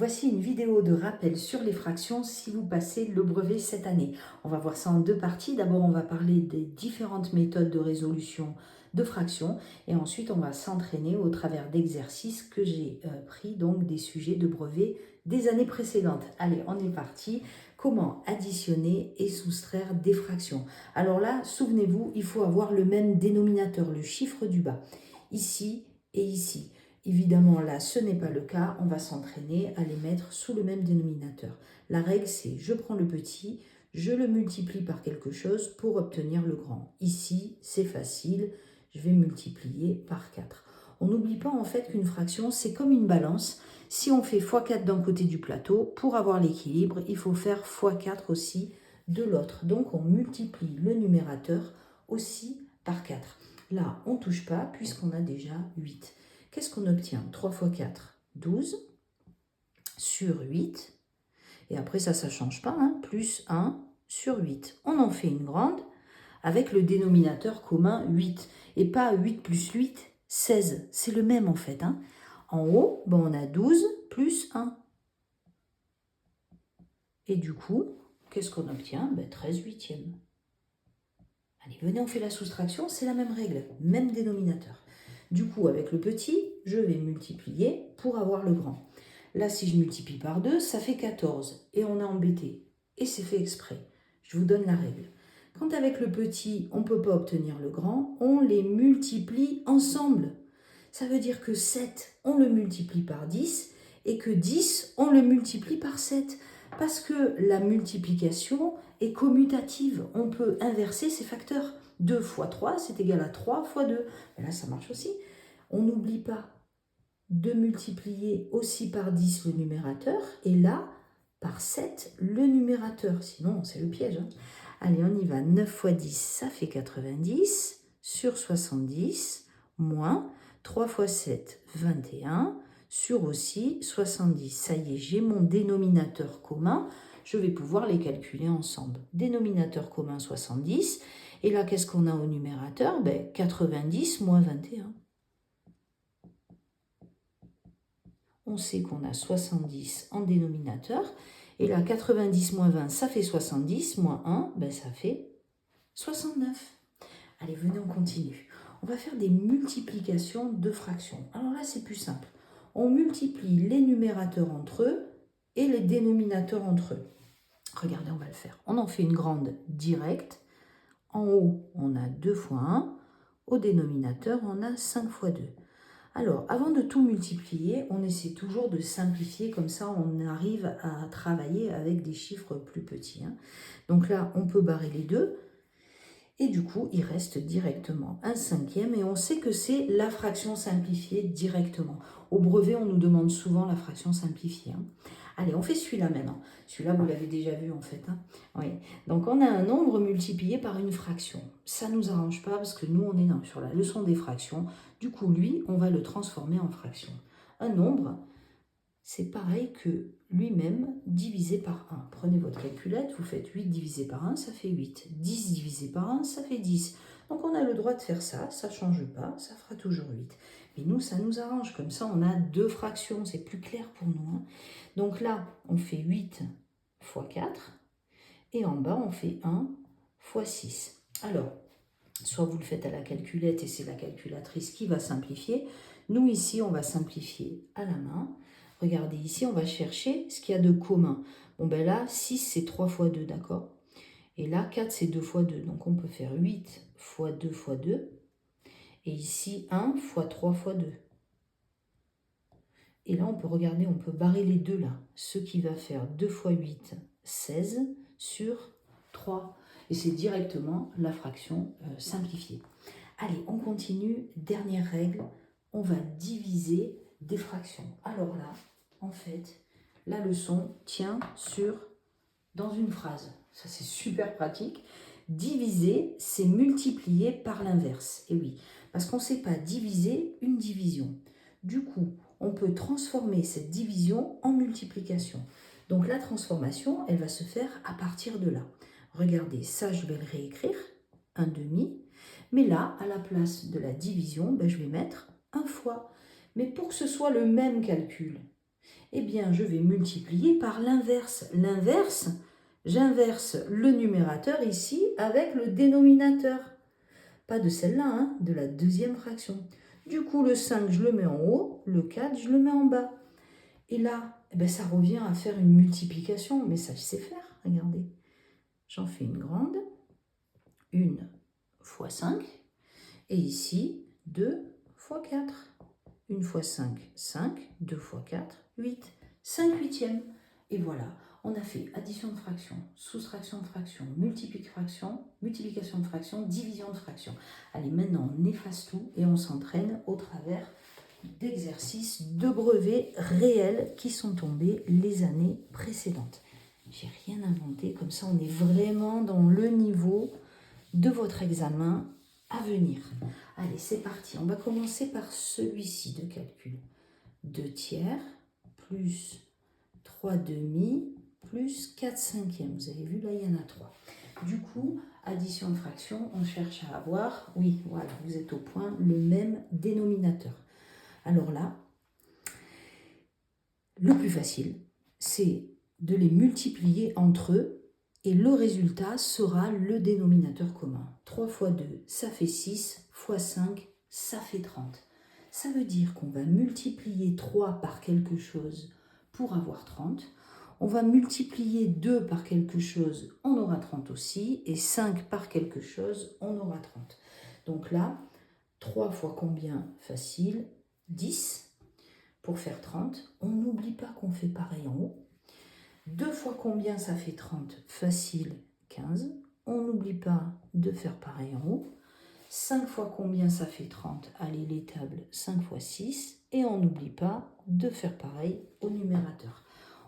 Voici une vidéo de rappel sur les fractions si vous passez le brevet cette année. On va voir ça en deux parties. D'abord, on va parler des différentes méthodes de résolution de fractions et ensuite, on va s'entraîner au travers d'exercices que j'ai pris donc des sujets de brevet des années précédentes. Allez, on est parti. Comment additionner et soustraire des fractions? Alors là, souvenez-vous, il faut avoir le même dénominateur, le chiffre du bas, ici et ici. Évidemment, là, ce n'est pas le cas. On va s'entraîner à les mettre sous le même dénominateur. La règle, c'est je prends le petit, je le multiplie par quelque chose pour obtenir le grand. Ici, c'est facile. Je vais multiplier par 4. On n'oublie pas en fait qu'une fraction, c'est comme une balance. Si on fait x4 d'un côté du plateau, pour avoir l'équilibre, il faut faire x4 aussi de l'autre. Donc, on multiplie le numérateur aussi par 4. Là, on ne touche pas puisqu'on a déjà 8. Qu'est-ce qu'on obtient? 3 fois 4, 12, sur 8. Et après, ça ne change pas, hein, plus 1 sur 8. On en fait une grande avec le dénominateur commun 8. Et pas 8 plus 8, 16. C'est le même en fait. Hein. En haut, ben, on a 12 plus 1. Et du coup, qu'est-ce qu'on obtient? Ben, 13 huitièmes. Allez, venez, on fait la soustraction, c'est la même règle, même dénominateur. Du coup, avec le petit, je vais multiplier pour avoir le grand. Là, si je multiplie par 2, ça fait 14. Et on est embêté. Et c'est fait exprès. Je vous donne la règle. Quand avec le petit, on ne peut pas obtenir le grand, on les multiplie ensemble. Ça veut dire que 7, on le multiplie par 10 et que 10, on le multiplie par 7. Parce que la multiplication est commutative. On peut inverser ces facteurs. 2 fois 3, c'est égal à 3 fois 2. Et là, ça marche aussi. On n'oublie pas de multiplier aussi par 10 le numérateur et là, par 7 le numérateur. Sinon, c'est le piège. Hein. Allez, on y va. 9 fois 10, ça fait 90 sur 70 moins 3 fois 7, 21 sur aussi 70. Ça y est, j'ai mon dénominateur commun. Je vais pouvoir les calculer ensemble. Dénominateur commun 70. Et là, qu'est-ce qu'on a au numérateur? 90 moins 21. On sait qu'on a 70 en dénominateur. Et là, 90 moins 20, ça fait 70. Moins 1, ça fait 69. Allez, venez, on continue. On va faire des multiplications de fractions. Alors là, c'est plus simple. On multiplie les numérateurs entre eux et les dénominateurs entre eux. Regardez, on va le faire. On en fait une grande directe. En haut, on a 2 fois 1. Au dénominateur, on a 5 fois 2. Alors, avant de tout multiplier, on essaie toujours de simplifier, comme ça on arrive à travailler avec des chiffres plus petits. Hein. Donc là, on peut barrer les deux. Et du coup, il reste directement un cinquième et on sait que c'est la fraction simplifiée directement. Au brevet, on nous demande souvent la fraction simplifiée. Hein. Allez, on fait celui-là maintenant. Celui-là, vous l'avez déjà vu en fait. Hein. Oui. Donc, on a un nombre multiplié par une fraction. Ça ne nous arrange pas parce que nous, on est sur la leçon des fractions. Du coup, lui, on va le transformer en fraction. Un nombre, c'est pareil que lui-même divisé par 1. Prenez votre calculette, vous faites 8 divisé par 1, ça fait 8. 10 divisé par 1, ça fait 10. Donc on a le droit de faire ça, ça ne change pas, ça fera toujours 8. Mais nous, ça nous arrange, comme ça on a deux fractions, c'est plus clair pour nous. Hein. Donc là, on fait 8 fois 4, et en bas, on fait 1 fois 6. Alors, soit vous le faites à la calculette et c'est la calculatrice qui va simplifier. Nous, ici, on va simplifier à la main. Regardez, ici, on va chercher ce qu'il y a de commun. Bon, ben là, 6, c'est 3 fois 2, d'accord? Et là, 4, c'est 2 fois 2. Donc, on peut faire 8 fois 2 fois 2. Et ici, 1 fois 3 fois 2. Et là, on peut regarder, on peut barrer les deux là. Ce qui va faire 2 fois 8, 16 sur 3. Et c'est directement la fraction simplifiée. Allez, on continue. Dernière règle, on va diviser des fractions. Alors là, en fait, la leçon tient dans une phrase. Ça, c'est super pratique. Diviser, c'est multiplier par l'inverse. Et oui, parce qu'on ne sait pas diviser une division. Du coup, on peut transformer cette division en multiplication. Donc la transformation, elle va se faire à partir de là. Regardez, ça, je vais le réécrire, 1 demi. Mais là, à la place de la division, je vais mettre 1 fois. Mais pour que ce soit le même calcul, Eh bien, je vais multiplier par l'inverse. L'inverse, j'inverse le numérateur ici avec le dénominateur. Pas de celle-là, hein, de la deuxième fraction. Du coup, le 5, je le mets en haut, le 4, je le mets en bas. Et là, eh ben, ça revient à faire une multiplication, mais ça, je sais faire, regardez. J'en fais une grande, 1 fois 5, et ici, 2 fois 4. 1 fois 5, 5, 2 fois 4, 8. 5 huitièmes. Et voilà, on a fait addition de fractions, soustraction de fractions, multiplication de fractions, division de fractions. Allez, maintenant, on efface tout et on s'entraîne au travers d'exercices de brevets réels qui sont tombés les années précédentes. J'ai rien inventé, comme ça on est vraiment dans le niveau de votre examen à venir. Allez, c'est parti. On va commencer par celui-ci de calcul. 2 tiers plus 3 demi plus 4 cinquièmes. Vous avez vu, là, il y en a 3. Du coup, addition de fractions, on cherche à avoir, oui, voilà, vous êtes au point, le même dénominateur. Alors là, le plus facile, c'est de les multiplier entre eux et le résultat sera le dénominateur commun. 3 fois 2, ça fait 6, fois 5, ça fait 30. Ça veut dire qu'on va multiplier 3 par quelque chose pour avoir 30. On va multiplier 2 par quelque chose, on aura 30 aussi. Et 5 par quelque chose, on aura 30. Donc là, 3 fois combien? Facile, 10. Pour faire 30, on n'oublie pas qu'on fait pareil en haut. 2 fois combien ça fait 30? Facile, 15. On n'oublie pas de faire pareil en haut. 5 fois combien ça fait 30? Allez, les tables, 5 fois 6. Et on n'oublie pas de faire pareil au numérateur.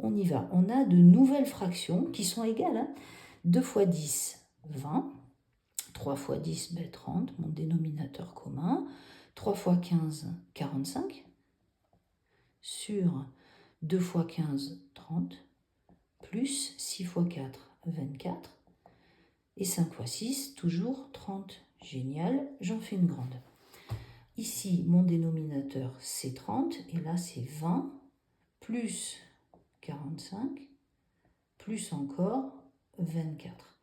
On y va. On a de nouvelles fractions qui sont égales. Hein. 2 fois 10, 20. 3 fois 10, 30, mon dénominateur commun. 3 fois 15, 45. Sur 2 fois 15, 30, plus 6 fois 4, 24, et 5 fois 6, toujours 30. Génial, j'en fais une grande. Ici, mon dénominateur, c'est 30, et là, c'est 20, plus 45, plus encore 24.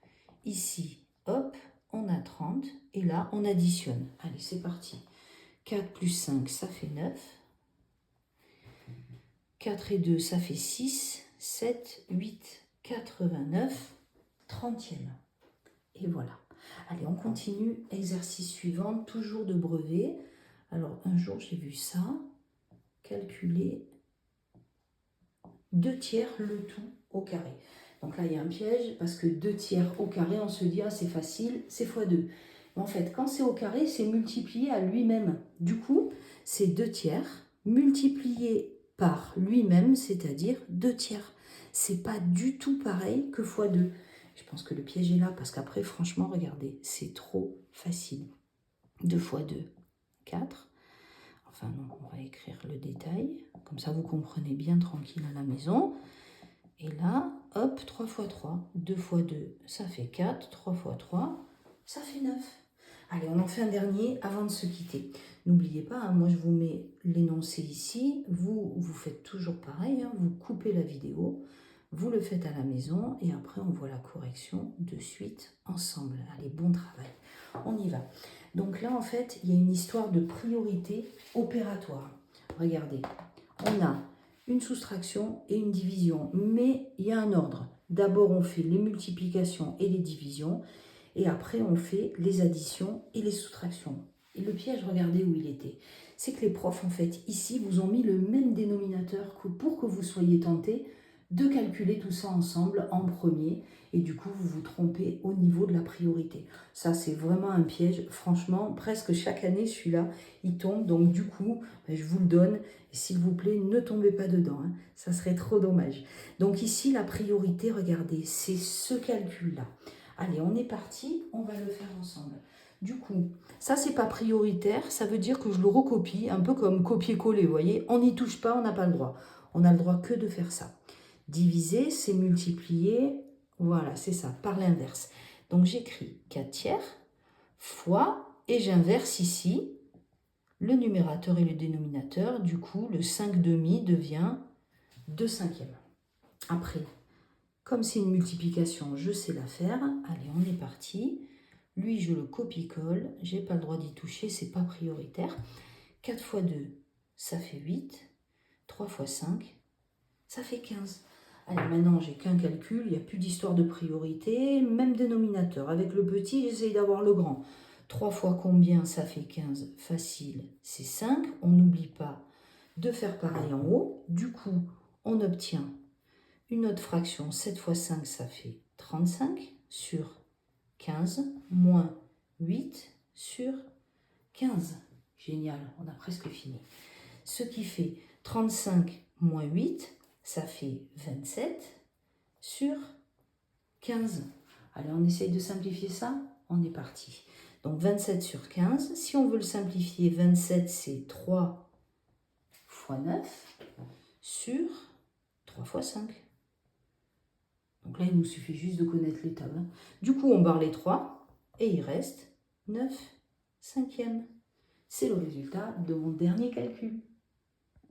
Ici, hop, on a 30, et là, on additionne. Allez, c'est parti. 4 plus 5, ça fait 9. 4 et 2, ça fait 6, 7, 8, 89, 30e. Et voilà. Allez, on continue. Exercice suivant, toujours de brevet. Alors, un jour, j'ai vu ça. Calculer 2 tiers le tout au carré. Donc là, il y a un piège, parce que 2 tiers au carré, on se dit, ah, c'est facile, c'est fois 2. Mais en fait, quand c'est au carré, c'est multiplié à lui-même. Du coup, c'est 2 tiers multiplié par lui-même, c'est-à-dire 2 tiers. C'est pas du tout pareil que fois 2. Je pense que le piège est là, parce qu'après, franchement, regardez, c'est trop facile. 2 fois 2, 4. Enfin non, on va écrire le détail. Comme ça, vous comprenez bien tranquille à la maison. Et là, hop, 3 fois 3. 2 fois 2, ça fait 4. 3 fois 3, ça fait 9. Allez, on en fait un dernier avant de se quitter. N'oubliez pas, hein, moi je vous mets l'énoncé ici. Vous faites toujours pareil. Hein, vous coupez la vidéo. Vous le faites à la maison. Et après, on voit la correction de suite ensemble. Allez, bon travail. On y va. Donc là, en fait, il y a une histoire de priorité opératoire. Regardez, on a une soustraction et une division, mais il y a un ordre. D'abord, on fait les multiplications et les divisions, et après, on fait les additions et les soustractions. Et le piège, regardez où il était. C'est que les profs, en fait, ici, vous ont mis le même dénominateur que pour que vous soyez tentés de calculer tout ça ensemble en premier, et du coup, vous vous trompez au niveau de la priorité. Ça, c'est vraiment un piège. Franchement, presque chaque année, celui-là, il tombe. Donc, du coup, je vous le donne. Et s'il vous plaît, ne tombez pas dedans. Hein. Ça serait trop dommage. Donc ici, la priorité, regardez, c'est ce calcul-là. Allez, on est parti. On va le faire ensemble. Du coup, ça, c'est pas prioritaire. Ça veut dire que je le recopie, un peu comme copier-coller, vous voyez. On n'y touche pas, on n'a pas le droit. On n'a le droit que de faire ça. Diviser, c'est multiplier. Voilà, c'est ça, par l'inverse. Donc, j'écris 4 tiers fois, et j'inverse ici le numérateur et le dénominateur. Du coup, le 5 demi devient 2 cinquièmes. Après, comme c'est une multiplication, je sais la faire. Allez, on est parti. Lui, je le copie-colle. Je n'ai pas le droit d'y toucher, c'est pas prioritaire. 4 fois 2, ça fait 8. 3 fois 5, ça fait 15. Allez, maintenant, j'ai qu'un calcul. Il n'y a plus d'histoire de priorité. Même dénominateur. Avec le petit, j'essaye d'avoir le grand. 3 fois combien, ça fait 15. Facile, c'est 5. On n'oublie pas de faire pareil en haut. Du coup, on obtient une autre fraction. 7 fois 5, ça fait 35 sur 15 moins 8 sur 15. Génial, on a presque fini. Ce qui fait 35 moins 8, ça fait 27 sur 15. Allez, on essaye de simplifier ça. On est parti. Donc 27 sur 15. Si on veut le simplifier, 27 c'est 3 fois 9 sur 3 fois 5. Donc là, il nous suffit juste de connaître les tables. Du coup, on barre les 3 et il reste 9 cinquièmes. C'est le résultat de mon dernier calcul.